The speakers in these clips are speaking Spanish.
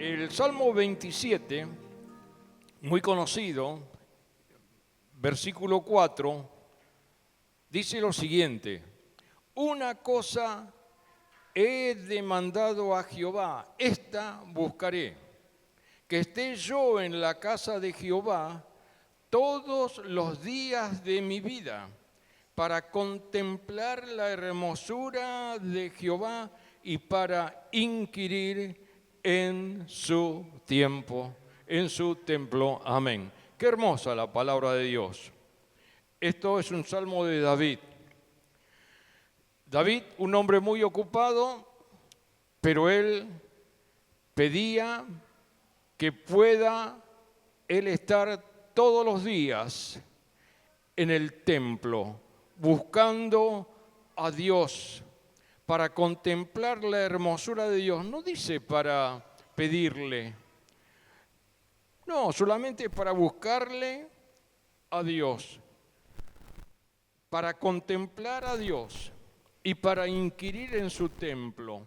El Salmo 27, muy conocido, versículo 4, dice lo siguiente: una cosa he demandado a Jehová, esta buscaré, que esté yo en la casa de Jehová todos los días de mi vida, para contemplar la hermosura de Jehová y para inquirir en su tiempo, en su templo. Amén. Qué hermosa la palabra de Dios. Esto es un salmo de David. David, un hombre muy ocupado, pero él pedía que pueda él estar todos los días en el templo, buscando a Dios, para contemplar la hermosura de Dios. No dice para pedirle, no, solamente para buscarle a Dios, para contemplar a Dios y para inquirir en su templo.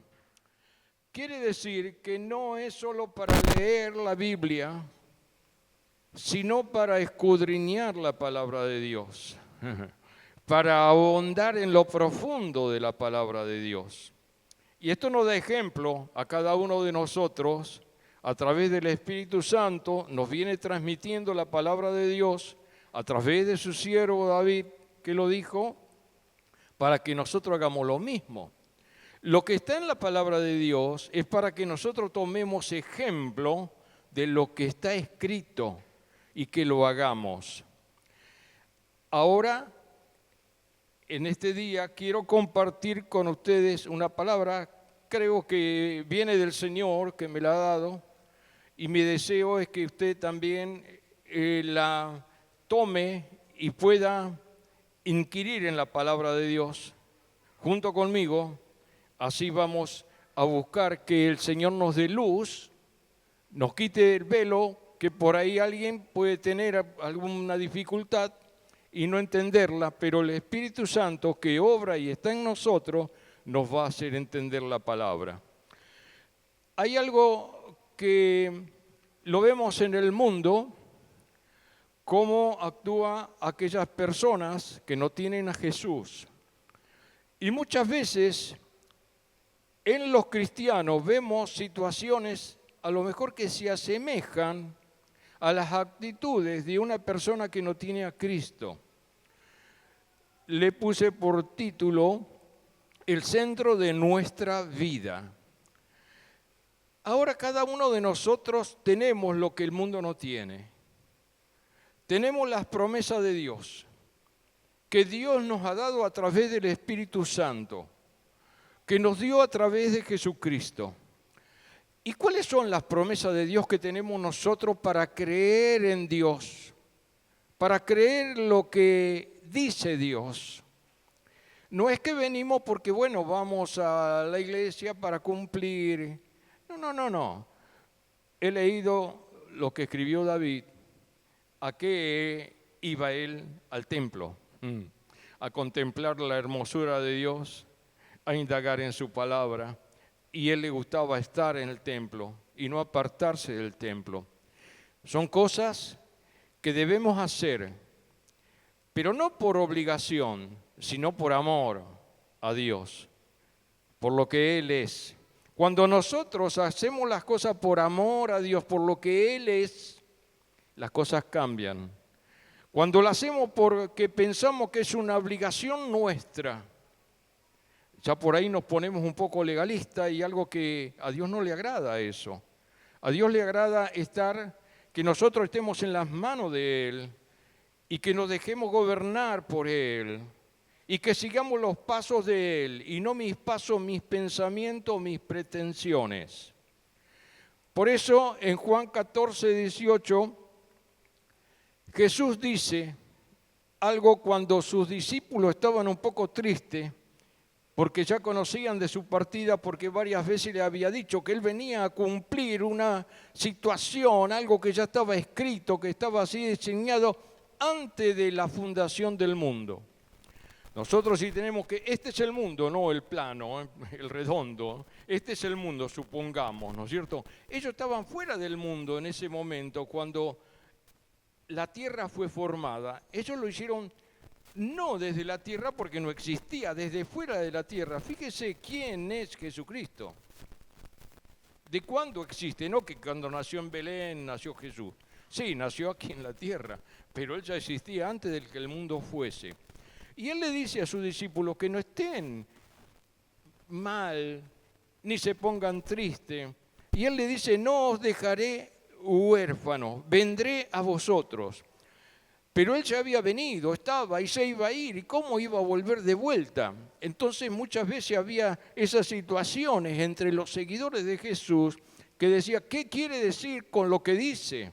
Quiere decir que no es solo para leer la Biblia, sino para escudriñar la palabra de Dios, para ahondar en lo profundo de la palabra de Dios. Y esto nos da ejemplo a cada uno de nosotros, a través del Espíritu Santo, nos viene transmitiendo la palabra de Dios, a través de su siervo David, que lo dijo, para que nosotros hagamos lo mismo. Lo que está en la palabra de Dios es para que nosotros tomemos ejemplo de lo que está escrito y que lo hagamos. Ahora, en este día, quiero compartir con ustedes una palabra, creo que viene del Señor, que me la ha dado, y mi deseo es que usted también la tome y pueda inquirir en la palabra de Dios junto conmigo. Así vamos a buscar que el Señor nos dé luz, nos quite el velo, que por ahí alguien puede tener alguna dificultad y no entenderla, pero el Espíritu Santo que obra y está en nosotros nos va a hacer entender la palabra. Hay algo que lo vemos en el mundo, cómo actúan aquellas personas que no tienen a Jesús. Y muchas veces en los cristianos vemos situaciones a lo mejor que se asemejan a las actitudes de una persona que no tiene a Cristo. Le puse por título el centro de nuestra vida. Ahora cada uno de nosotros tenemos lo que el mundo no tiene. Tenemos las promesas de Dios, que Dios nos ha dado a través del Espíritu Santo, que nos dio a través de Jesucristo. ¿Y cuáles son las promesas de Dios que tenemos nosotros para creer en Dios? Para creer lo que dice Dios. No es que venimos porque, bueno, vamos a la iglesia para cumplir. No. He leído lo que escribió David. ¿A qué iba él al templo? A contemplar la hermosura de Dios, a indagar en su palabra. Y él le gustaba estar en el templo y no apartarse del templo. Son cosas que debemos hacer, pero no por obligación, sino por amor a Dios, por lo que Él es. Cuando nosotros hacemos las cosas por amor a Dios, por lo que Él es, las cosas cambian. Cuando lo hacemos porque pensamos que es una obligación nuestra, ya por ahí nos ponemos un poco legalistas y algo que a Dios no le agrada eso. A Dios le agrada que nosotros estemos en las manos de Él y que nos dejemos gobernar por Él y que sigamos los pasos de Él y no mis pasos, mis pensamientos, mis pretensiones. Por eso en Juan 14, 18, Jesús dice algo cuando sus discípulos estaban un poco tristes, porque ya conocían de su partida, porque varias veces le había dicho que él venía a cumplir una situación, algo que ya estaba escrito, que estaba así diseñado antes de la fundación del mundo. Nosotros sí tenemos que, este es el mundo, no el plano, el redondo, este es el mundo, supongamos, ¿no es cierto? Ellos estaban fuera del mundo en ese momento, cuando la tierra fue formada. Ellos lo hicieron no desde la tierra porque no existía, desde fuera de la tierra. Fíjese quién es Jesucristo. ¿De cuándo existe? No que cuando nació en Belén nació Jesús. Sí, nació aquí en la tierra, pero él ya existía antes de que el mundo fuese. Y él le dice a sus discípulos que no estén mal, ni se pongan tristes. Y él le dice, no os dejaré huérfanos, vendré a vosotros. Pero él ya había venido, estaba y se iba a ir. ¿Y cómo iba a volver de vuelta? Entonces muchas veces había esas situaciones entre los seguidores de Jesús que decía, ¿qué quiere decir con lo que dice?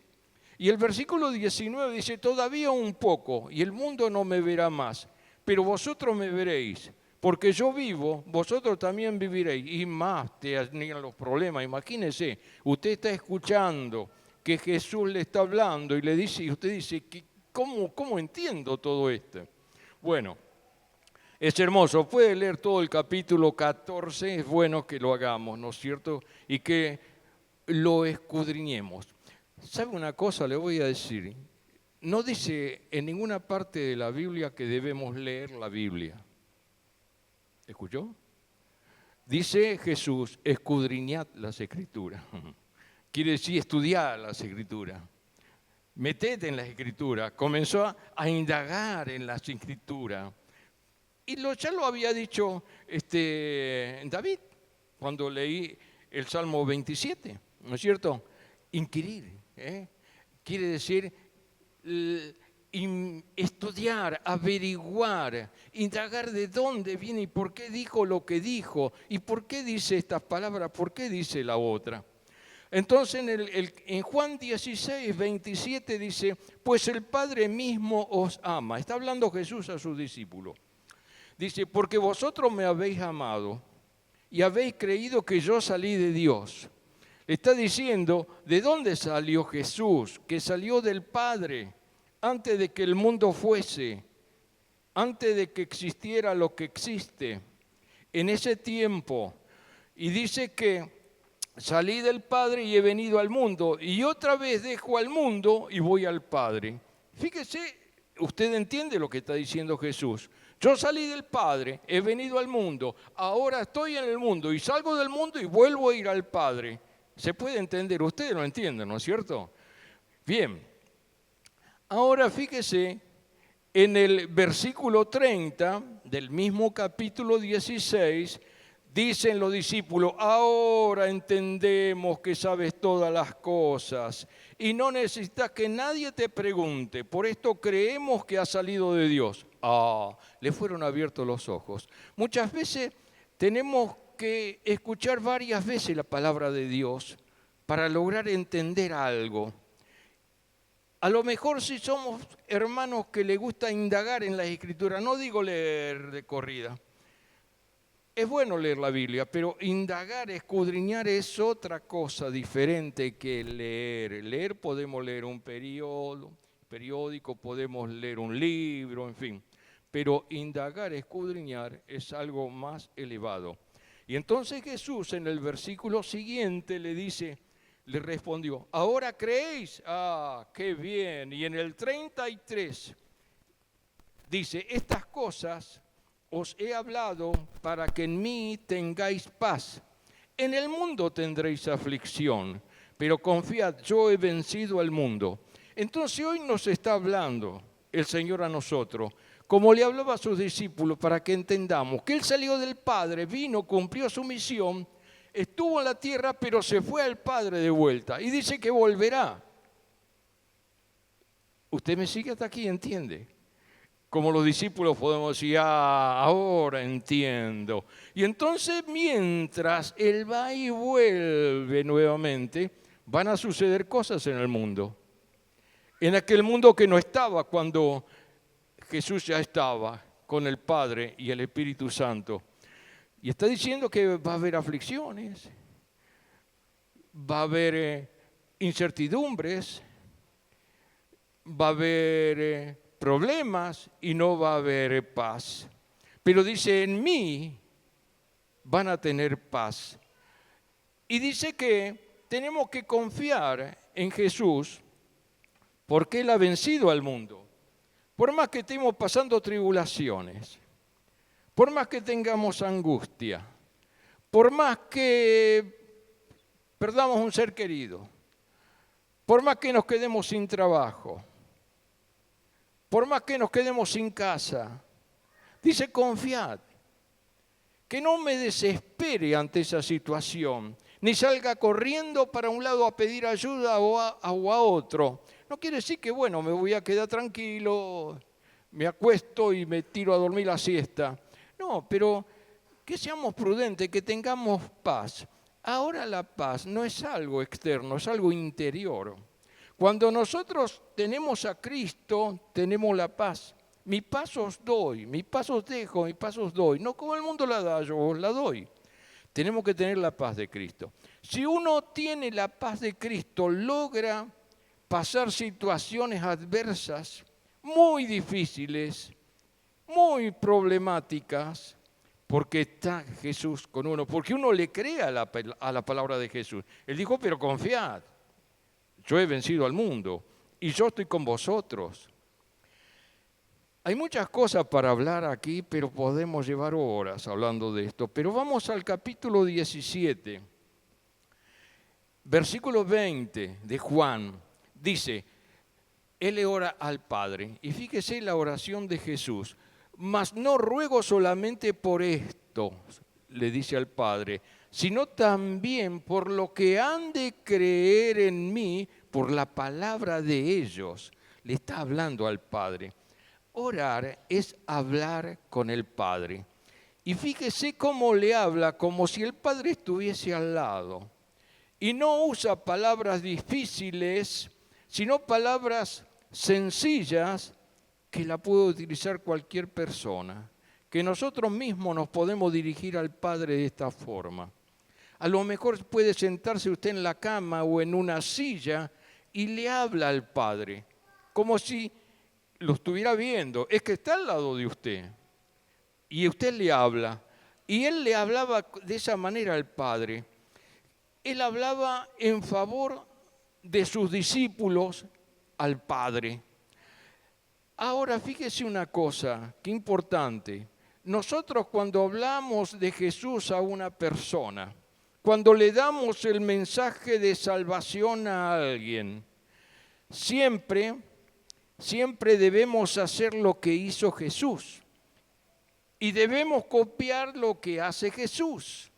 Y el versículo 19 dice, todavía un poco y el mundo no me verá más, pero vosotros me veréis, porque yo vivo, vosotros también viviréis. Y más te niegan los problemas. Imagínese, usted está escuchando que Jesús le está hablando y le dice, y usted dice, ¿cómo entiendo todo esto? Bueno, es hermoso, puede leer todo el capítulo 14, es bueno que lo hagamos, ¿no es cierto? Y que lo escudriñemos. ¿Sabe una cosa? Le voy a decir, no dice en ninguna parte de la Biblia que debemos leer la Biblia. ¿Escuchó? Dice Jesús, escudriñad las Escrituras. Quiere decir estudiar las Escrituras. Metete en las Escrituras. Comenzó a indagar en las Escrituras. Y ya lo había dicho David cuando leí el Salmo 27, ¿no es cierto? Inquirir, quiere decir estudiar, averiguar, indagar de dónde viene y por qué dijo lo que dijo y por qué dice estas palabras, por qué dice la otra. Entonces en Juan 16, 27 dice, pues el Padre mismo os ama. Está hablando Jesús a sus discípulos. Dice, porque vosotros me habéis amado y habéis creído que yo salí de Dios. Le está diciendo, ¿de dónde salió Jesús? Que salió del Padre, antes de que el mundo fuese, antes de que existiera lo que existe, en ese tiempo. Y dice que salí del Padre y he venido al mundo, y otra vez dejo al mundo y voy al Padre. Fíjese, usted entiende lo que está diciendo Jesús. Yo salí del Padre, he venido al mundo, ahora estoy en el mundo y salgo del mundo y vuelvo a ir al Padre. ¿Se puede entender? Ustedes lo entienden, ¿no es cierto? Bien, ahora fíjese en el versículo 30 del mismo capítulo 16, dicen los discípulos, ahora entendemos que sabes todas las cosas y no necesitas que nadie te pregunte, por esto creemos que has salido de Dios. Le fueron abiertos los ojos. Muchas veces tenemos que escuchar varias veces la palabra de Dios para lograr entender algo. A lo mejor si somos hermanos que les gusta indagar en las Escrituras, no digo leer de corrida, es bueno leer la Biblia, pero indagar, escudriñar es otra cosa diferente que leer. Leer podemos leer un periódico, podemos leer un libro, en fin. Pero indagar, escudriñar es algo más elevado. Y entonces Jesús en el versículo siguiente le respondió, ¿ahora creéis? ¡Qué bien! Y en el 33 dice, estas cosas os he hablado para que en mí tengáis paz. En el mundo tendréis aflicción, pero confiad, yo he vencido al mundo. Entonces hoy nos está hablando el Señor a nosotros, como le hablaba a sus discípulos, para que entendamos que Él salió del Padre, vino, cumplió su misión, estuvo en la tierra, pero se fue al Padre de vuelta y dice que volverá. ¿Usted me sigue hasta aquí? ¿Entiende? Como los discípulos podemos decir, ahora entiendo. Y entonces mientras Él va y vuelve nuevamente, van a suceder cosas en el mundo. En aquel mundo que no estaba cuando Jesús ya estaba con el Padre y el Espíritu Santo. Y está diciendo que va a haber aflicciones, va a haber incertidumbres, va a haber problemas y no va a haber paz. Pero dice, en mí van a tener paz. Y dice que tenemos que confiar en Jesús porque Él ha vencido al mundo. Por más que estemos pasando tribulaciones, por más que tengamos angustia, por más que perdamos un ser querido, por más que nos quedemos sin trabajo, por más que nos quedemos sin casa, dice, confiad, que no me desespere ante esa situación, ni salga corriendo para un lado a pedir ayuda o a otro. No quiere decir que, bueno, me voy a quedar tranquilo, me acuesto y me tiro a dormir la siesta. No, pero que seamos prudentes, que tengamos paz. Ahora la paz no es algo externo, es algo interior. Cuando nosotros tenemos a Cristo, tenemos la paz. Mi paz os doy, mi paz os dejo, mi paz os doy. No como el mundo la da, yo os la doy. Tenemos que tener la paz de Cristo. Si uno tiene la paz de Cristo, logra pasar situaciones adversas, muy difíciles, muy problemáticas, porque está Jesús con uno, porque uno le cree a la palabra de Jesús. Él dijo, pero confiad, yo he vencido al mundo y yo estoy con vosotros. Hay muchas cosas para hablar aquí, pero podemos llevar horas hablando de esto. Pero vamos al capítulo 17, versículo 20 de Juan. Dice, Él le ora al Padre. Y fíjese la oración de Jesús. Mas no ruego solamente por esto, le dice al Padre, sino también por lo que han de creer en mí, por la palabra de ellos. Le está hablando al Padre. Orar es hablar con el Padre. Y fíjese cómo le habla, como si el Padre estuviese al lado. Y no usa palabras difíciles, sino palabras sencillas que la puede utilizar cualquier persona. Que nosotros mismos nos podemos dirigir al Padre de esta forma. A lo mejor puede sentarse usted en la cama o en una silla y le habla al Padre, como si lo estuviera viendo, es que está al lado de usted y usted le habla. Y Él le hablaba de esa manera al Padre. Él hablaba en favor de sus discípulos al Padre. Ahora fíjese una cosa, qué importante. Nosotros cuando hablamos de Jesús a una persona, cuando le damos el mensaje de salvación a alguien, siempre debemos hacer lo que hizo Jesús y debemos copiar lo que hace Jesús,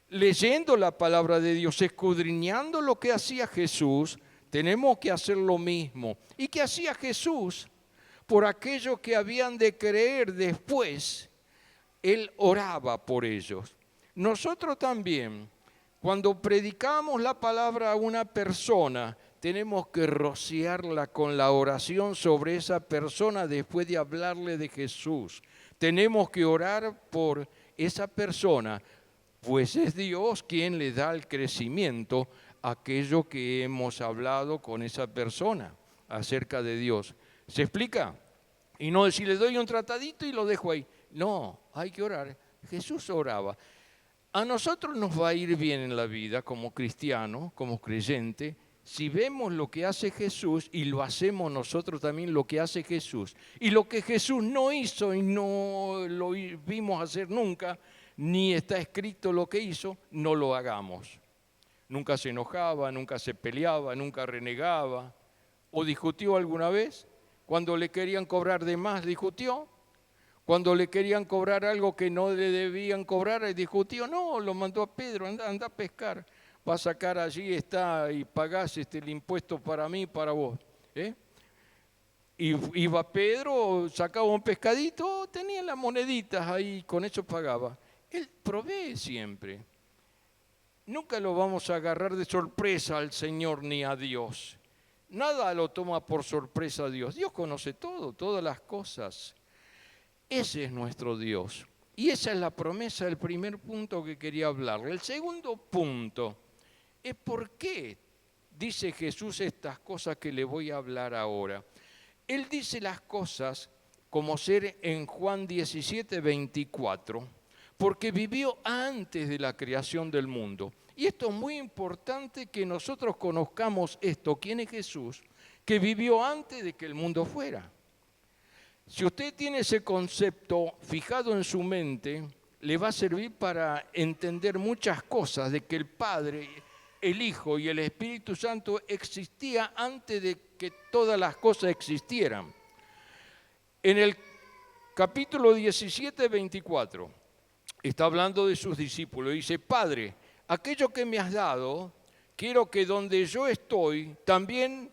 leyendo la palabra de Dios, escudriñando lo que hacía Jesús. Tenemos que hacer lo mismo. ¿Y qué hacía Jesús? Por aquellos que habían de creer después, Él oraba por ellos. Nosotros también, cuando predicamos la palabra a una persona, tenemos que rociarla con la oración sobre esa persona después de hablarle de Jesús. Tenemos que orar por esa persona, pues es Dios quien le da el crecimiento a aquello que hemos hablado con esa persona acerca de Dios. ¿Se explica? Y no decir, le doy un tratadito y lo dejo ahí. No, hay que orar. Jesús oraba. A nosotros nos va a ir bien en la vida como cristianos, como creyentes, si vemos lo que hace Jesús y lo hacemos nosotros también lo que hace Jesús. Y lo que Jesús no hizo y no lo vimos hacer nunca, ni está escrito lo que hizo, no lo hagamos. Nunca se enojaba, nunca se peleaba, nunca renegaba. ¿O discutió alguna vez? Cuando le querían cobrar de más, discutió. Cuando le querían cobrar algo que no le debían cobrar, discutió. No, lo mandó a Pedro, anda a pescar. Va a sacar allí, está, y pagás el impuesto para mí, para vos. Y iba Pedro, sacaba un pescadito, tenía las moneditas ahí, con eso pagaba. Él provee siempre. Nunca lo vamos a agarrar de sorpresa al Señor ni a Dios. Nada lo toma por sorpresa a Dios. Dios conoce todo, todas las cosas. Ese es nuestro Dios. Y esa es la promesa, el primer punto que quería hablarle. El segundo punto es por qué dice Jesús estas cosas que le voy a hablar ahora. Él dice las cosas como ser en Juan 17, 24, porque vivió antes de la creación del mundo. Y esto es muy importante que nosotros conozcamos esto, quién es Jesús, que vivió antes de que el mundo fuera. Si usted tiene ese concepto fijado en su mente, le va a servir para entender muchas cosas de que el Padre, el Hijo y el Espíritu Santo existía antes de que todas las cosas existieran. En el capítulo 17, 24, está hablando de sus discípulos. Dice, Padre, aquello que me has dado, quiero que donde yo estoy, también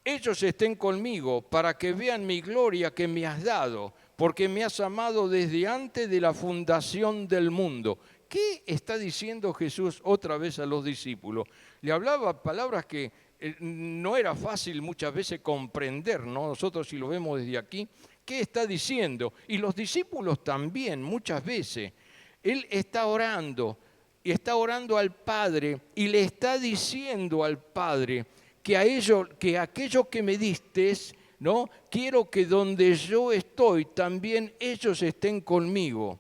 ellos estén conmigo, para que vean mi gloria que me has dado, porque me has amado desde antes de la fundación del mundo. ¿Qué está diciendo Jesús otra vez a los discípulos? Le hablaba palabras que no era fácil muchas veces comprender, ¿no? Nosotros si lo vemos desde aquí, ¿qué está diciendo? Y los discípulos también, muchas veces. Él está orando y está orando al Padre y le está diciendo al Padre que aquello que me distes, ¿no? Quiero que donde yo estoy también ellos estén conmigo.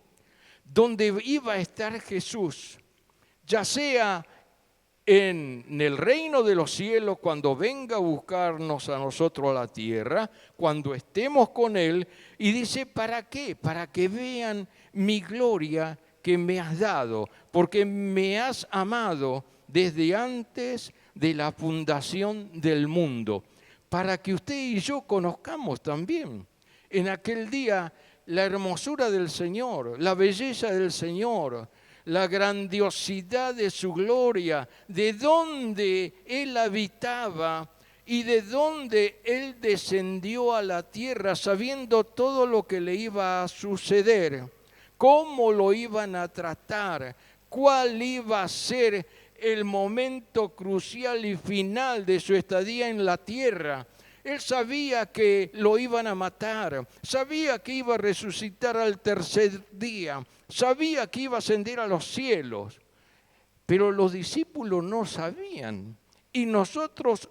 Donde iba a estar Jesús, ya sea en el reino de los cielos, cuando venga a buscarnos a nosotros a la tierra, cuando estemos con Él, y dice, ¿para qué? Para que vean mi gloria que me has dado, porque me has amado desde antes de la fundación del mundo, para que usted y yo conozcamos también en aquel día la hermosura del Señor, la belleza del Señor, la grandiosidad de su gloria, de dónde Él habitaba y de dónde Él descendió a la tierra sabiendo todo lo que le iba a suceder, cómo lo iban a tratar, cuál iba a ser el momento crucial y final de su estadía en la tierra. Él sabía que lo iban a matar, sabía que iba a resucitar al tercer día, sabía que iba a ascender a los cielos, pero los discípulos no sabían y nosotros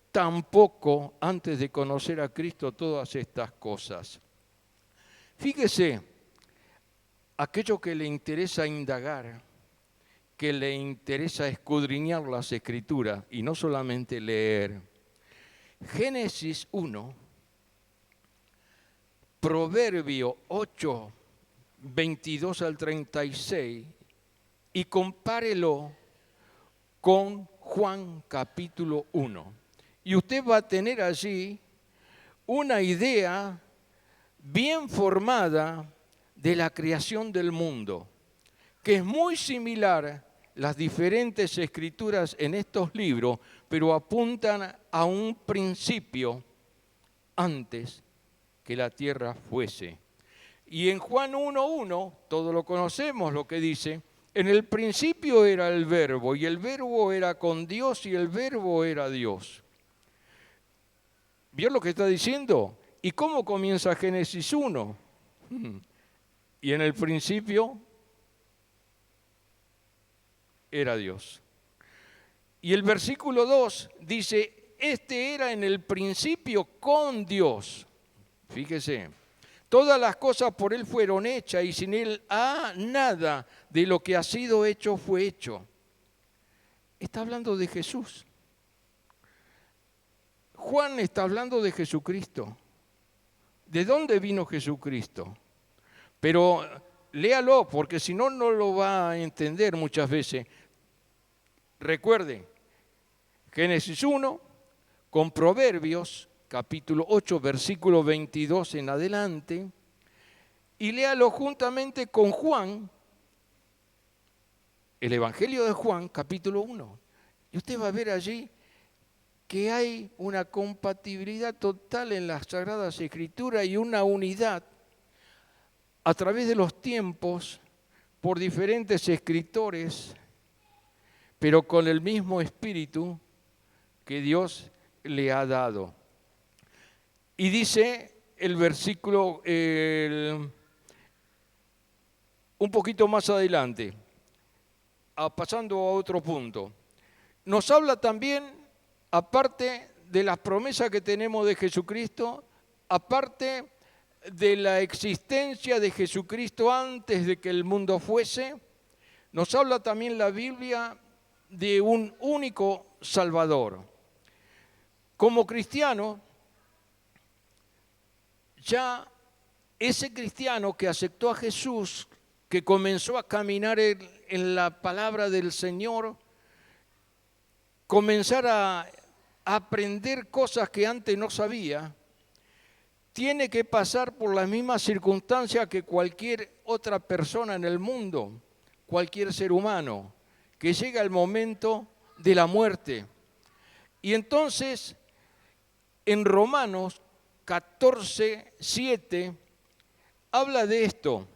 tampoco antes de conocer a Cristo todas estas cosas. Fíjese, aquello que le interesa indagar, que le interesa escudriñar las Escrituras y no solamente leer. Génesis 1, Proverbio 8, 22 al 36 y compárelo con Juan capítulo 1. Y usted va a tener allí una idea bien formada de la creación del mundo, que es muy similar las diferentes escrituras en estos libros, pero apuntan a un principio antes que la tierra fuese. Y en Juan 1:1, todos lo conocemos lo que dice, en el principio era el verbo, y el verbo era con Dios, y el verbo era Dios. ¿Vio lo que está diciendo? ¿Y cómo comienza Génesis 1? Y en el principio era Dios. Y el versículo 2 dice, este era en el principio con Dios. Fíjese, todas las cosas por Él fueron hechas y sin Él nada de lo que ha sido hecho fue hecho. Está hablando de Jesús. Juan está hablando de Jesucristo. ¿De dónde vino Jesucristo? Pero léalo, porque si no, no lo va a entender muchas veces. Recuerde, Génesis 1, con Proverbios, capítulo 8, versículo 22 en adelante, y léalo juntamente con Juan, el Evangelio de Juan, capítulo 1. Y usted va a ver allí que hay una compatibilidad total en las Sagradas Escrituras y una unidad a través de los tiempos por diferentes escritores, pero con el mismo espíritu que Dios le ha dado. Y dice el versículo un poquito más adelante, pasando a otro punto, nos habla también, aparte de las promesas que tenemos de Jesucristo, aparte de la existencia de Jesucristo antes de que el mundo fuese, nos habla también la Biblia de un único Salvador. Como cristiano, ya ese cristiano que aceptó a Jesús, que comenzó a caminar en la palabra del Señor, comenzar a aprender cosas que antes no sabía, tiene que pasar por las mismas circunstancias que cualquier otra persona en el mundo, cualquier ser humano, que llega el momento de la muerte. Y entonces, en Romanos 14:7, habla de esto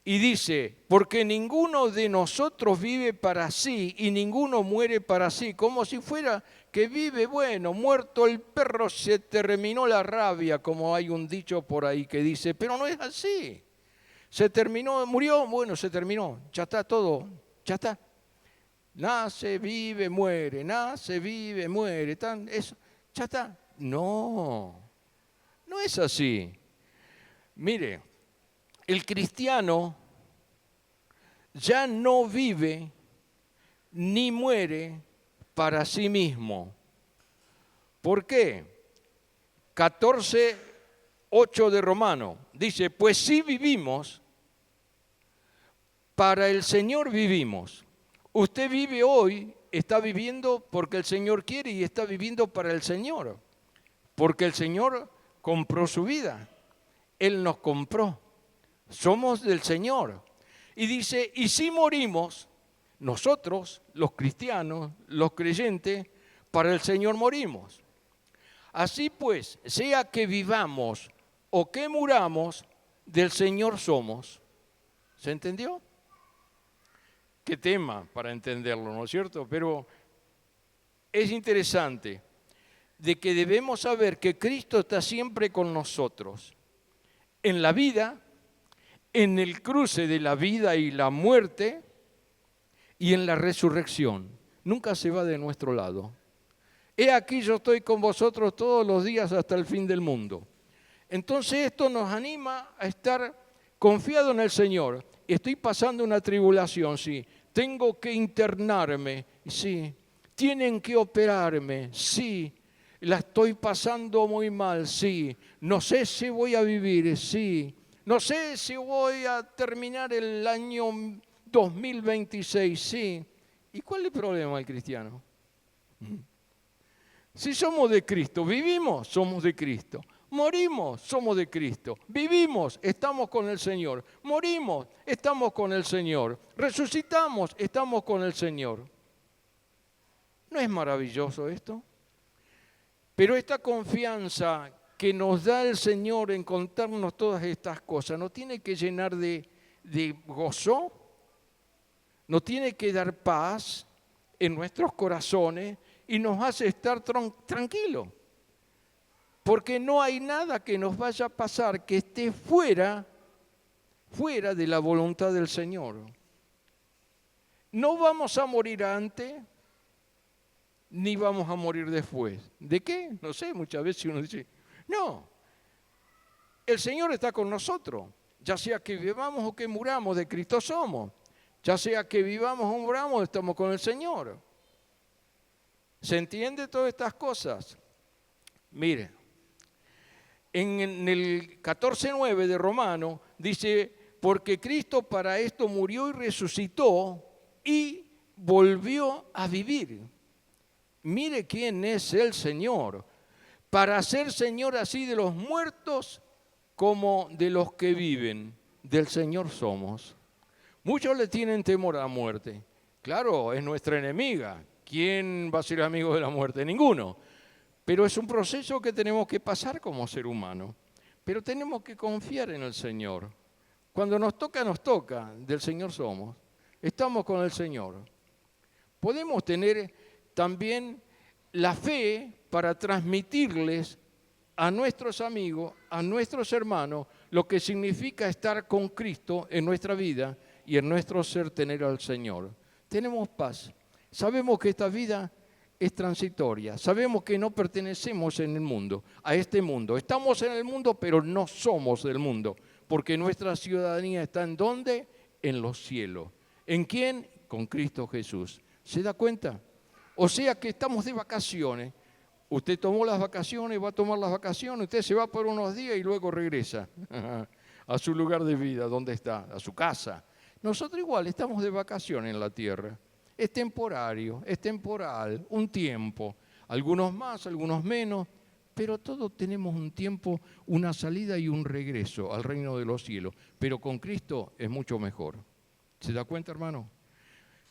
y dice, porque ninguno de nosotros vive para sí y ninguno muere para sí, como si fuera que vive, bueno, muerto el perro se terminó la rabia, como hay un dicho por ahí que dice, pero no es así. Se terminó, murió, bueno, se terminó, ya está todo, ya está. Nace, vive, muere, nace, vive, muere, eso, ya está. No, no es así. Mire, el cristiano ya no vive ni muere para sí mismo. ¿Por qué? 14:8 de Romano dice, pues si vivimos, para el Señor vivimos. Usted vive hoy, está viviendo porque el Señor quiere y está viviendo para el Señor. Porque el Señor compró su vida. Él nos compró. Somos del Señor. Y dice, y si morimos, nosotros, los cristianos, los creyentes, para el Señor morimos. Así pues, sea que vivamos o que muramos, del Señor somos. ¿Se entendió? Qué tema para entenderlo, ¿no es cierto? Pero es interesante de que debemos saber que Cristo está siempre con nosotros. En la vida, en el cruce de la vida y la muerte y en la resurrección. Nunca se va de nuestro lado. He aquí yo estoy con vosotros todos los días hasta el fin del mundo. Entonces esto nos anima a estar confiado en el Señor. Estoy pasando una tribulación, sí. Tengo que internarme, sí. Tienen que operarme, sí. La estoy pasando muy mal, sí. No sé si voy a vivir, sí. No sé si voy a terminar el año 2026, sí. ¿Y cuál es el problema del cristiano? Si somos de Cristo, vivimos, somos de Cristo. Morimos, somos de Cristo. Vivimos, estamos con el Señor. Morimos, estamos con el Señor. Resucitamos, estamos con el Señor. ¿No es maravilloso esto? Pero esta confianza que nos da el Señor en contarnos todas estas cosas, nos tiene que llenar de gozo, nos tiene que dar paz en nuestros corazones y nos hace estar tranquilos. Porque no hay nada que nos vaya a pasar que esté fuera de la voluntad del Señor. No vamos a morir antes, ni vamos a morir después. ¿De qué? No sé, muchas veces uno dice, no, el Señor está con nosotros, ya sea que vivamos o que muramos, de Cristo somos. Ya sea que vivamos o muramos, estamos con el Señor. ¿Se entiende todas estas cosas? Mire, en el 14:9 de Romano dice, porque Cristo para esto murió y resucitó y volvió a vivir. Mire quién es el Señor, para ser Señor así de los muertos como de los que viven. Del Señor somos. Muchos le tienen temor a la muerte. Claro, es nuestra enemiga. ¿Quién va a ser amigo de la muerte? Ninguno. Pero es un proceso que tenemos que pasar como ser humano. Pero tenemos que confiar en el Señor. Cuando nos toca, del Señor somos. Estamos con el Señor. Podemos tener también la fe para transmitirles a nuestros amigos, a nuestros hermanos, lo que significa estar con Cristo en nuestra vida y en nuestro ser tener al Señor. Tenemos paz. Sabemos que esta vida es transitoria. Sabemos que no pertenecemos en el mundo, a este mundo. Estamos en el mundo, pero no somos del mundo, porque nuestra ciudadanía está ¿en dónde? En los cielos. ¿En quién? Con Cristo Jesús. ¿Se da cuenta? O sea que estamos de vacaciones. Usted tomó las vacaciones, va a tomar las vacaciones, usted se va por unos días y luego regresa a su lugar de vida, ¿dónde está? A su casa. Nosotros igual estamos de vacaciones en la tierra. Es temporario, es temporal, un tiempo. Algunos más, algunos menos, pero todos tenemos un tiempo, una salida y un regreso al reino de los cielos. Pero con Cristo es mucho mejor. ¿Se da cuenta, hermano?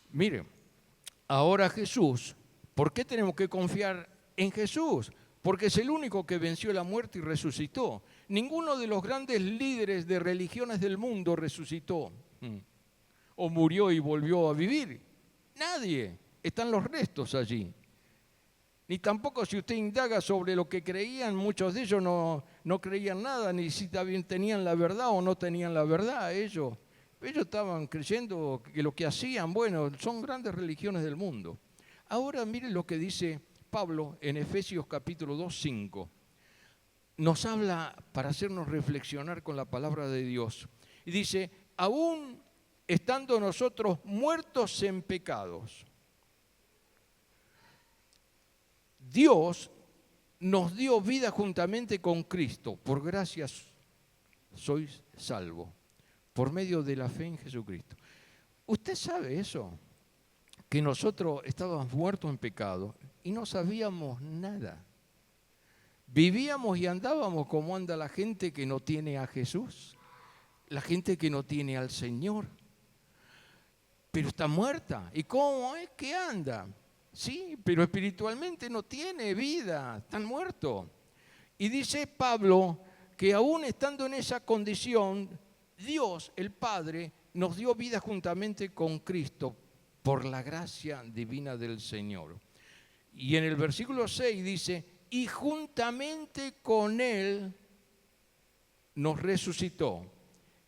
Mire, ahora Jesús, ¿por qué tenemos que confiar en Jesús? Porque es el único que venció la muerte y resucitó. Ninguno de los grandes líderes de religiones del mundo resucitó o murió y volvió a vivir. Nadie. Están los restos allí. Ni tampoco si usted indaga sobre lo que creían, muchos de ellos no creían nada, ni si tenían la verdad o no tenían la verdad. Ellos estaban creyendo que lo que hacían, bueno, son grandes religiones del mundo. Ahora miren lo que dice Pablo en Efesios capítulo 2, 5. Nos habla para hacernos reflexionar con la palabra de Dios. Y dice, aún estando nosotros muertos en pecados, Dios nos dio vida juntamente con Cristo. Por gracia sois salvos, por medio de la fe en Jesucristo. ¿Usted sabe eso? Que nosotros estábamos muertos en pecado y no sabíamos nada. Vivíamos y andábamos como anda la gente que no tiene a Jesús, la gente que no tiene al Señor. Pero está muerta. ¿Y cómo es que anda? Sí, pero espiritualmente no tiene vida, están muertos. Y dice Pablo que aún estando en esa condición, Dios, el Padre, nos dio vida juntamente con Cristo por la gracia divina del Señor. Y en el versículo 6 dice, y juntamente con Él nos resucitó.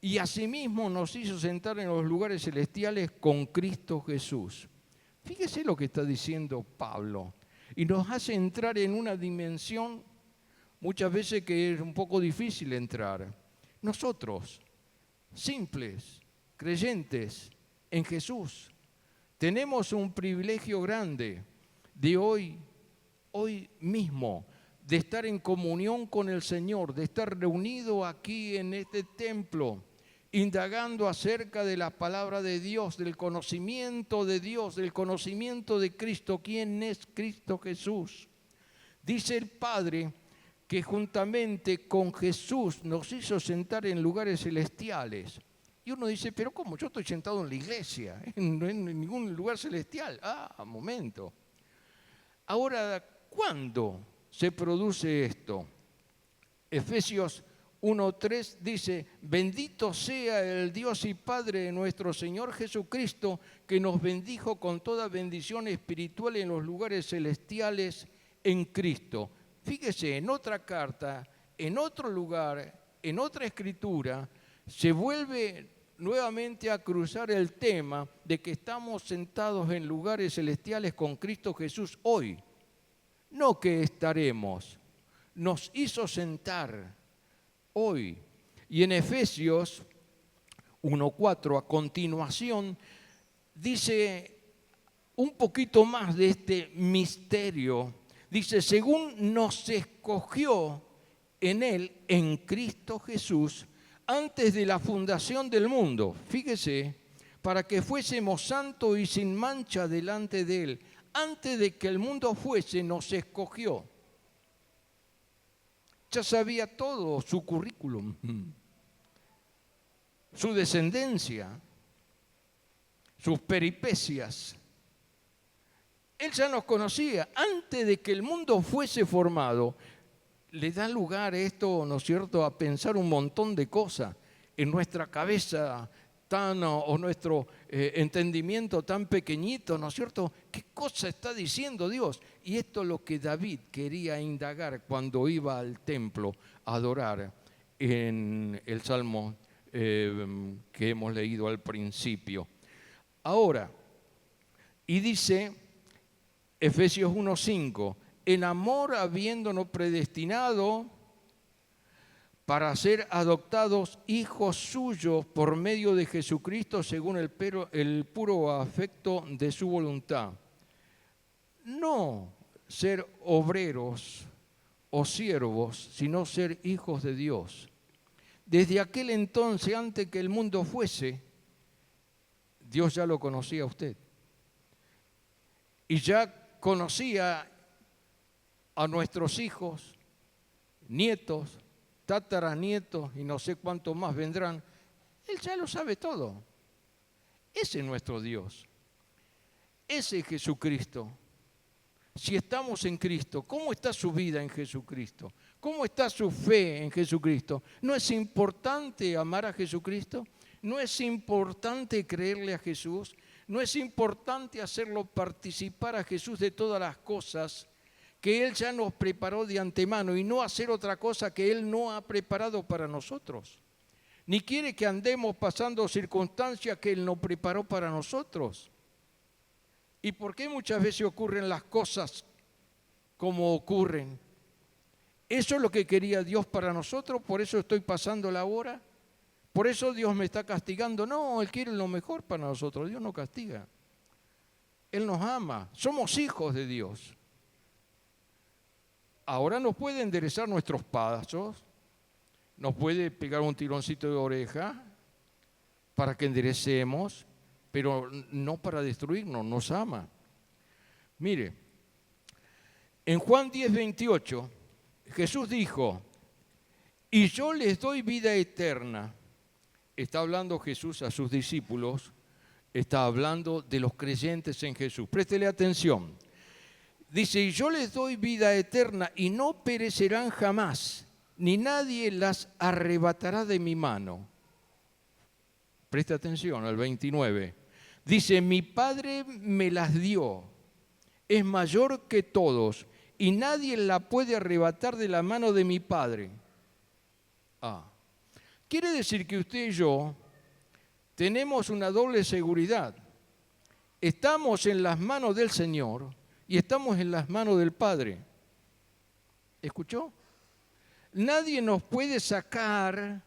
Y asimismo nos hizo sentar en los lugares celestiales con Cristo Jesús. Fíjese lo que está diciendo Pablo. Y nos hace entrar en una dimensión muchas veces que es un poco difícil entrar. Nosotros, simples, creyentes en Jesús, tenemos un privilegio grande de hoy mismo, de estar en comunión con el Señor, de estar reunido aquí en este templo, indagando acerca de la palabra de Dios, del conocimiento de Dios, del conocimiento de Cristo. ¿Quién es Cristo Jesús? Dice el Padre que juntamente con Jesús nos hizo sentar en lugares celestiales. Y uno dice, pero ¿cómo? Yo estoy sentado en la iglesia, no en ningún lugar celestial. Momento. Ahora, ¿cuándo se produce esto? Efesios 1:3 dice, bendito sea el Dios y Padre de nuestro Señor Jesucristo, que nos bendijo con toda bendición espiritual en los lugares celestiales en Cristo. Fíjese, en otra carta, en otro lugar, en otra escritura, se vuelve nuevamente a cruzar el tema de que estamos sentados en lugares celestiales con Cristo Jesús hoy. No que estaremos, nos hizo sentar hoy. Y en Efesios 1:4 a continuación dice un poquito más de este misterio. Dice, según nos escogió en Él, en Cristo Jesús, antes de la fundación del mundo, fíjese, para que fuésemos santos y sin mancha delante de Él. Antes de que el mundo fuese, nos escogió. Ya sabía todo, su currículum, su descendencia, sus peripecias. Él ya nos conocía. Antes de que el mundo fuese formado, le da lugar esto, ¿no es cierto?, a pensar un montón de cosas en nuestra cabeza o nuestro entendimiento tan pequeñito, ¿no es cierto? ¿Qué cosa está diciendo Dios? Y esto es lo que David quería indagar cuando iba al templo a adorar en el Salmo que hemos leído al principio. Ahora, y dice Efesios 1:5, en amor habiéndonos predestinado para ser adoptados hijos suyos por medio de Jesucristo según el puro afecto de su voluntad. No ser obreros o siervos, sino ser hijos de Dios. Desde aquel entonces, antes que el mundo fuese, Dios ya lo conocía a usted. Y ya conocía a nuestros hijos, nietos, tataranietos y no sé cuántos más vendrán. Él ya lo sabe todo. Ese es nuestro Dios. Ese es Jesucristo. Si estamos en Cristo, ¿cómo está su vida en Jesucristo? ¿Cómo está su fe en Jesucristo? ¿No es importante amar a Jesucristo? ¿No es importante creerle a Jesús? ¿No es importante hacerlo participar a Jesús de todas las cosas que Él ya nos preparó de antemano y no hacer otra cosa que Él no ha preparado para nosotros? Ni quiere que andemos pasando circunstancias que Él no preparó para nosotros. ¿Y por qué muchas veces ocurren las cosas como ocurren? ¿Eso es lo que quería Dios para nosotros? ¿Por eso estoy pasando la hora? ¿Por eso Dios me está castigando? No, Él quiere lo mejor para nosotros. Dios no castiga. Él nos ama. Somos hijos de Dios. Ahora nos puede enderezar nuestros pasos, nos puede pegar un tironcito de oreja para que enderecemos, pero no para destruirnos, nos ama. Mire, en Juan 10:28, Jesús dijo, y yo les doy vida eterna. Está hablando Jesús a sus discípulos, está hablando de los creyentes en Jesús. Préstele atención. Dice, y yo les doy vida eterna y no perecerán jamás, ni nadie las arrebatará de mi mano. Presta atención al 29. Dice, mi Padre me las dio, es mayor que todos, y nadie la puede arrebatar de la mano de mi Padre. Quiere decir que usted y yo tenemos una doble seguridad. Estamos en las manos del Señor y estamos en las manos del Padre. ¿Escuchó? Nadie nos puede sacar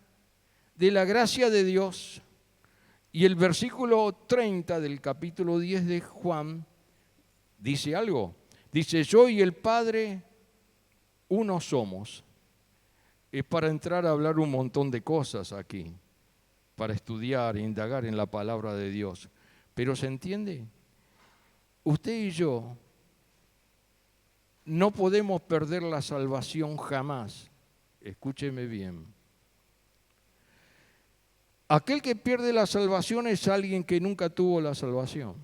de la gracia de Dios. Y el versículo 30 del capítulo 10 de Juan dice algo. Dice, yo y el Padre uno somos. Es para entrar a hablar un montón de cosas aquí, para estudiar e indagar en la palabra de Dios. Pero ¿se entiende? Usted y yo no podemos perder la salvación jamás. Escúcheme bien. Aquel que pierde la salvación es alguien que nunca tuvo la salvación.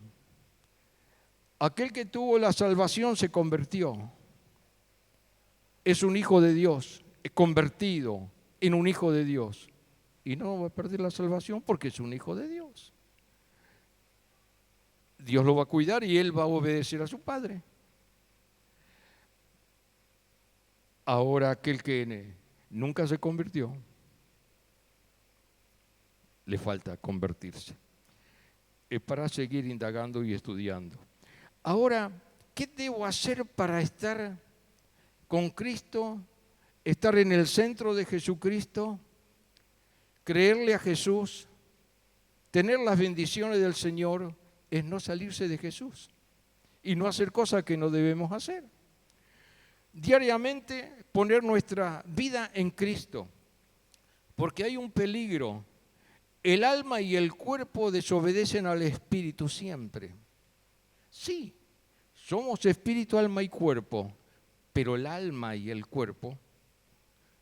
Aquel que tuvo la salvación se convirtió. Es un hijo de Dios, es convertido en un hijo de Dios. Y no va a perder la salvación porque es un hijo de Dios. Dios lo va a cuidar y él va a obedecer a su Padre. Ahora aquel que nunca se convirtió, le falta convertirse. Es para seguir indagando y estudiando. Ahora, ¿qué debo hacer para estar con Cristo? Estar en el centro de Jesucristo, creerle a Jesús, tener las bendiciones del Señor, es no salirse de Jesús y no hacer cosas que no debemos hacer. Diariamente poner nuestra vida en Cristo, porque hay un peligro. El alma y el cuerpo desobedecen al espíritu siempre. Sí, somos espíritu, alma y cuerpo, pero el alma y el cuerpo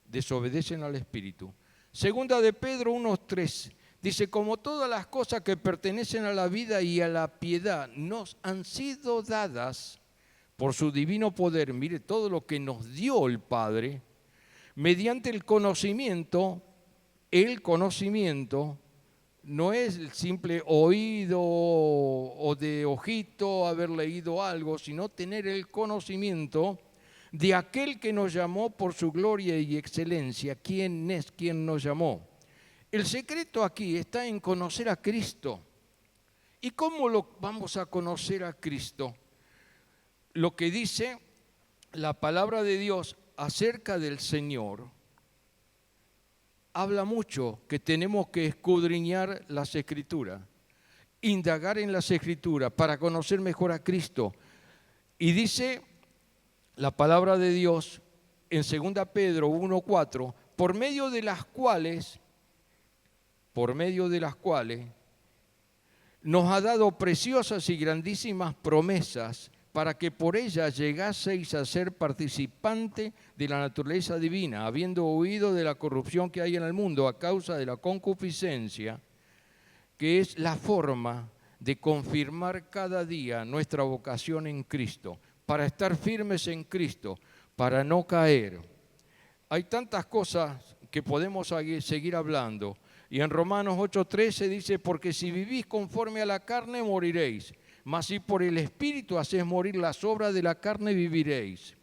desobedecen al espíritu. Segunda de Pedro 1:3 dice, como todas las cosas que pertenecen a la vida y a la piedad nos han sido dadas por su divino poder, mire todo lo que nos dio el Padre, mediante el conocimiento no es el simple oído o de ojito haber leído algo, sino tener el conocimiento de aquel que nos llamó por su gloria y excelencia. ¿Quién es quien nos llamó? El secreto aquí está en conocer a Cristo. ¿Y cómo lo vamos a conocer a Cristo? lo que dice la palabra de Dios acerca del Señor, habla mucho que tenemos que escudriñar las Escrituras, indagar en las Escrituras para conocer mejor a Cristo. Y dice la palabra de Dios en 2 Pedro 1:4, por medio de las cuales nos ha dado preciosas y grandísimas promesas para que por ellas llegaseis a ser participante de la naturaleza divina, habiendo huido de la corrupción que hay en el mundo a causa de la concupiscencia, que es la forma de confirmar cada día nuestra vocación en Cristo, para estar firmes en Cristo, para no caer. Hay tantas cosas que podemos seguir hablando. Y en Romanos 8:13 dice, porque si vivís conforme a la carne, moriréis. Mas si por el Espíritu hacéis morir las obras de la carne, viviréis.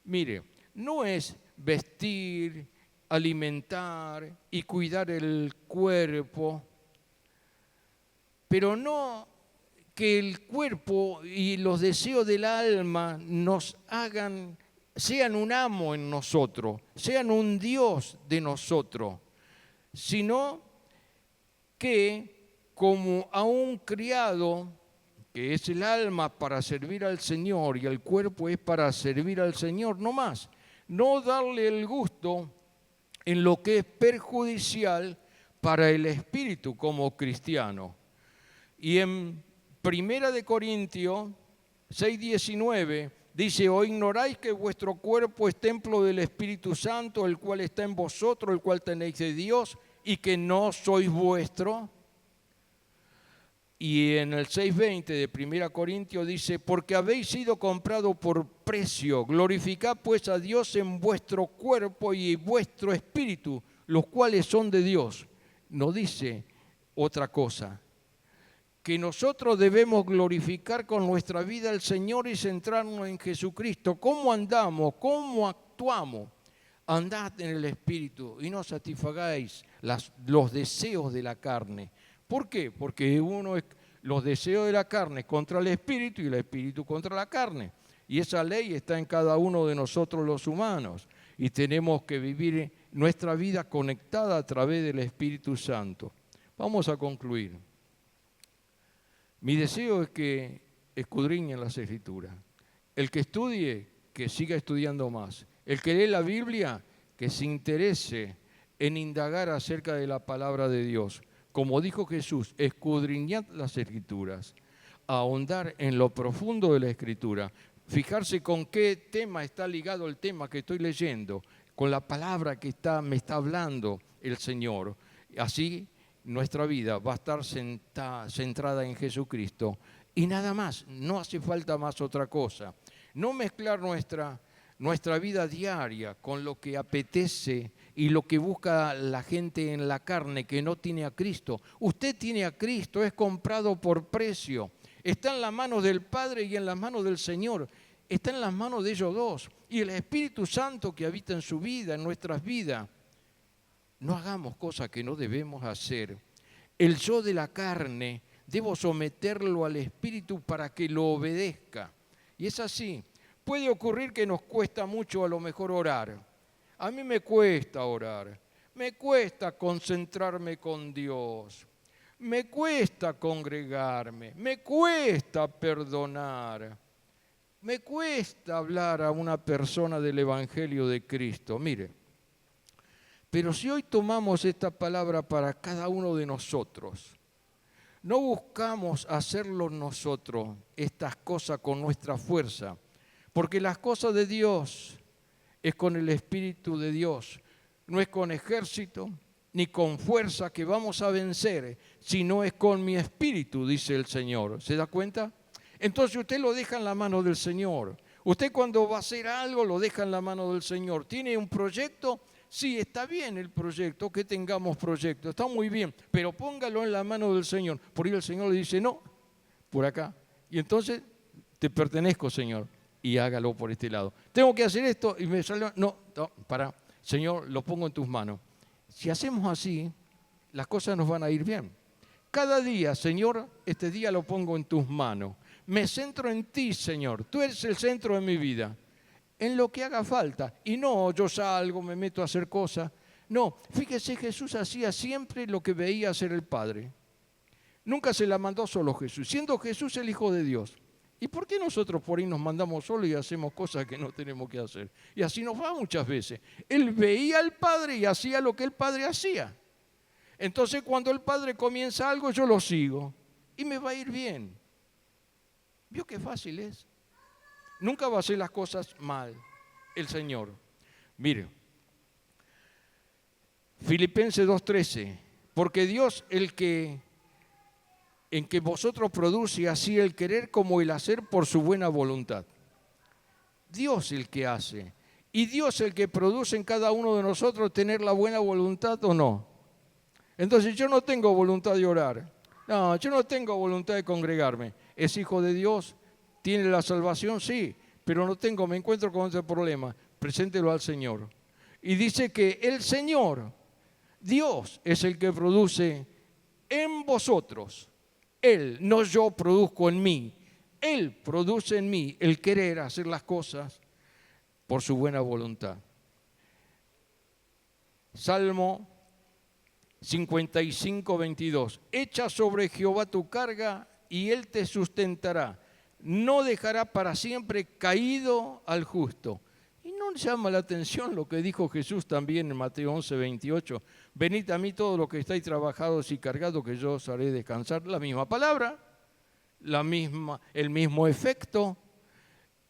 Mire, no es vestir, alimentar y cuidar el cuerpo, pero no que el cuerpo y los deseos del alma nos hagan, sean un amo en nosotros, sean un Dios de nosotros, sino que como a un criado, que es el alma para servir al Señor y el cuerpo es para servir al Señor, no más, no darle el gusto en lo que es perjudicial para el espíritu como cristiano. Y en 1 Corintios 6:19 dice, ¿o ignoráis que vuestro cuerpo es templo del Espíritu Santo, el cual está en vosotros, el cual tenéis de Dios, y que no sois vuestro? Y en el 6:20 de 1 Corintios dice, porque habéis sido comprado por precio, glorificad pues a Dios en vuestro cuerpo y vuestro espíritu, los cuales son de Dios. No dice otra cosa. Que nosotros debemos glorificar con nuestra vida al Señor y centrarnos en Jesucristo. ¿Cómo andamos? ¿Cómo actuamos? Andad en el Espíritu y no satisfagáis los deseos de la carne. ¿Por qué? Porque los deseos de la carne contra el Espíritu y el Espíritu contra la carne. Y esa ley está en cada uno de nosotros los humanos. Y tenemos que vivir nuestra vida conectada a través del Espíritu Santo. Vamos a concluir. Mi deseo es que escudriñen las Escrituras. El que estudie, que siga estudiando más. El que lee la Biblia, que se interese en indagar acerca de la palabra de Dios. Como dijo Jesús, escudriñad las Escrituras. Ahondar en lo profundo de la Escritura. Fijarse con qué tema está ligado el tema que estoy leyendo. Con la palabra que me está hablando el Señor. Así nuestra vida va a estar centrada en Jesucristo y nada más, no hace falta más otra cosa. No mezclar nuestra vida diaria con lo que apetece y lo que busca la gente en la carne que no tiene a Cristo. Usted tiene a Cristo, es comprado por precio, está en las manos del Padre y en las manos del Señor, está en las manos de ellos dos. Y el Espíritu Santo que habita en su vida, en nuestras vidas. No hagamos cosas que no debemos hacer. El yo de la carne, debo someterlo al Espíritu para que lo obedezca. Y es así. Puede ocurrir que nos cuesta mucho a lo mejor orar. A mí me cuesta orar. Me cuesta concentrarme con Dios. Me cuesta congregarme. Me cuesta perdonar. Me cuesta hablar a una persona del Evangelio de Cristo. Mire. Pero si hoy tomamos esta palabra para cada uno de nosotros, no buscamos hacerlo nosotros, estas cosas con nuestra fuerza, porque las cosas de Dios es con el Espíritu de Dios, no es con ejército ni con fuerza que vamos a vencer, sino es con mi Espíritu, dice el Señor. ¿Se da cuenta? Entonces usted lo deja en la mano del Señor. Usted cuando va a hacer algo lo deja en la mano del Señor. ¿Tiene un proyecto? Sí, está bien el proyecto, que tengamos proyecto, está muy bien, pero póngalo en la mano del Señor. Por ahí el Señor le dice, no, por acá. Y entonces, te pertenezco, Señor, y hágalo por este lado. Tengo que hacer esto y me sale, no, para, Señor, lo pongo en tus manos. Si hacemos así, las cosas nos van a ir bien. Cada día, Señor, este día lo pongo en tus manos. Me centro en ti, Señor. Tú eres el centro de mi vida. En lo que haga falta. Y no, yo salgo, me meto a hacer cosas. No, fíjese, Jesús hacía siempre lo que veía hacer el Padre. Nunca se la mandó solo Jesús, siendo Jesús el Hijo de Dios. ¿Y por qué nosotros por ahí nos mandamos solos y hacemos cosas que no tenemos que hacer? Y así nos va muchas veces. Él veía al Padre y hacía lo que el Padre hacía. Entonces cuando el Padre comienza algo, yo lo sigo. Y me va a ir bien. ¿Vio qué fácil es? Nunca va a hacer las cosas mal el Señor. Mire, Filipenses 2:13. Porque Dios en que vosotros produce así el querer como el hacer por su buena voluntad. Dios el que hace. Y Dios el que produce en cada uno de nosotros tener la buena voluntad o no. Entonces yo no tengo voluntad de orar. No, yo no tengo voluntad de congregarme. ¿Es hijo de Dios? ¿Tiene la salvación? Sí, pero me encuentro con ese problema. Preséntelo al Señor. Y dice que el Señor, Dios, es el que produce en vosotros. Él, no yo produzco en mí. Él produce en mí el querer hacer las cosas por su buena voluntad. Salmo 55:22. Echa sobre Jehová tu carga y Él te sustentará. No dejará para siempre caído al justo. ¿Y no llama la atención lo que dijo Jesús también en Mateo 11:28? Venid a mí todos los que estáis trabajados y cargados, que yo os haré descansar. La misma palabra, el mismo efecto,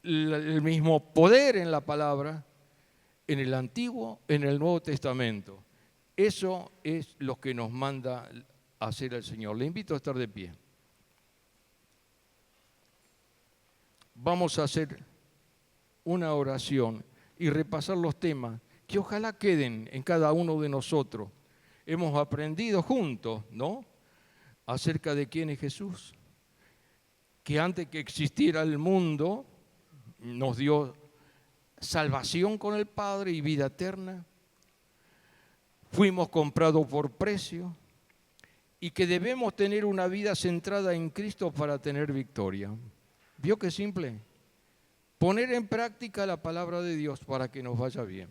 el mismo poder en la palabra, en el Antiguo, en el Nuevo Testamento. Eso es lo que nos manda a hacer el Señor. Le invito a estar de pie. Vamos a hacer una oración y repasar los temas que ojalá queden en cada uno de nosotros. Hemos aprendido juntos, ¿no?, acerca de quién es Jesús, que antes que existiera el mundo nos dio salvación con el Padre y vida eterna. Fuimos comprados por precio y que debemos tener una vida centrada en Cristo para tener victoria. ¿Vio qué simple? Poner en práctica la palabra de Dios para que nos vaya bien.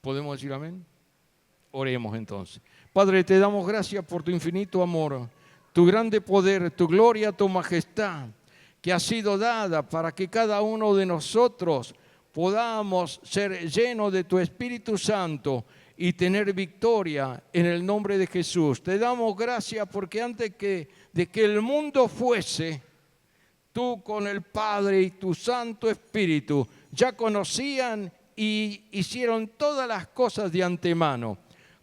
¿Podemos decir amén? Oremos entonces. Padre, te damos gracias por tu infinito amor, tu grande poder, tu gloria, tu majestad, que ha sido dada para que cada uno de nosotros podamos ser llenos de tu Espíritu Santo y tener victoria en el nombre de Jesús. Te damos gracias porque antes de que el mundo fuese, tú con el Padre y tu Santo Espíritu ya conocían y hicieron todas las cosas de antemano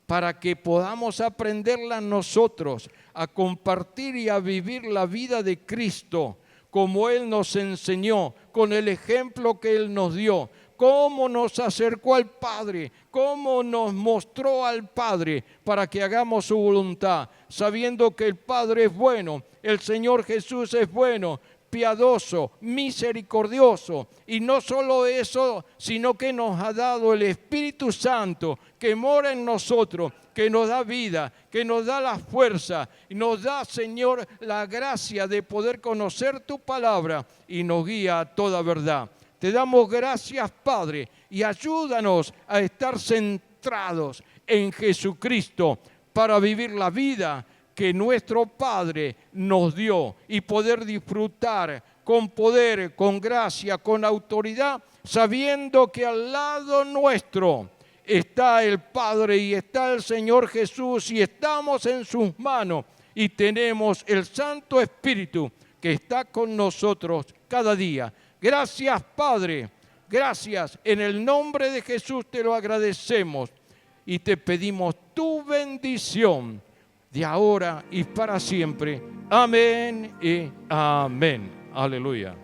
para que podamos aprenderlas nosotros, a compartir y a vivir la vida de Cristo como Él nos enseñó, con el ejemplo que Él nos dio, cómo nos acercó al Padre, cómo nos mostró al Padre para que hagamos su voluntad, sabiendo que el Padre es bueno, el Señor Jesús es bueno, piadoso, misericordioso, y no solo eso, sino que nos ha dado el Espíritu Santo que mora en nosotros, que nos da vida, que nos da la fuerza, y nos da, Señor, la gracia de poder conocer tu palabra y nos guía a toda verdad. Te damos gracias, Padre, y ayúdanos a estar centrados en Jesucristo para vivir la vida que nuestro Padre nos dio y poder disfrutar con poder, con gracia, con autoridad, sabiendo que al lado nuestro está el Padre y está el Señor Jesús y estamos en sus manos y tenemos el Santo Espíritu que está con nosotros cada día. Gracias, Padre, gracias. En el nombre de Jesús te lo agradecemos y te pedimos tu bendición de ahora y para siempre. Amén y amén. Aleluya.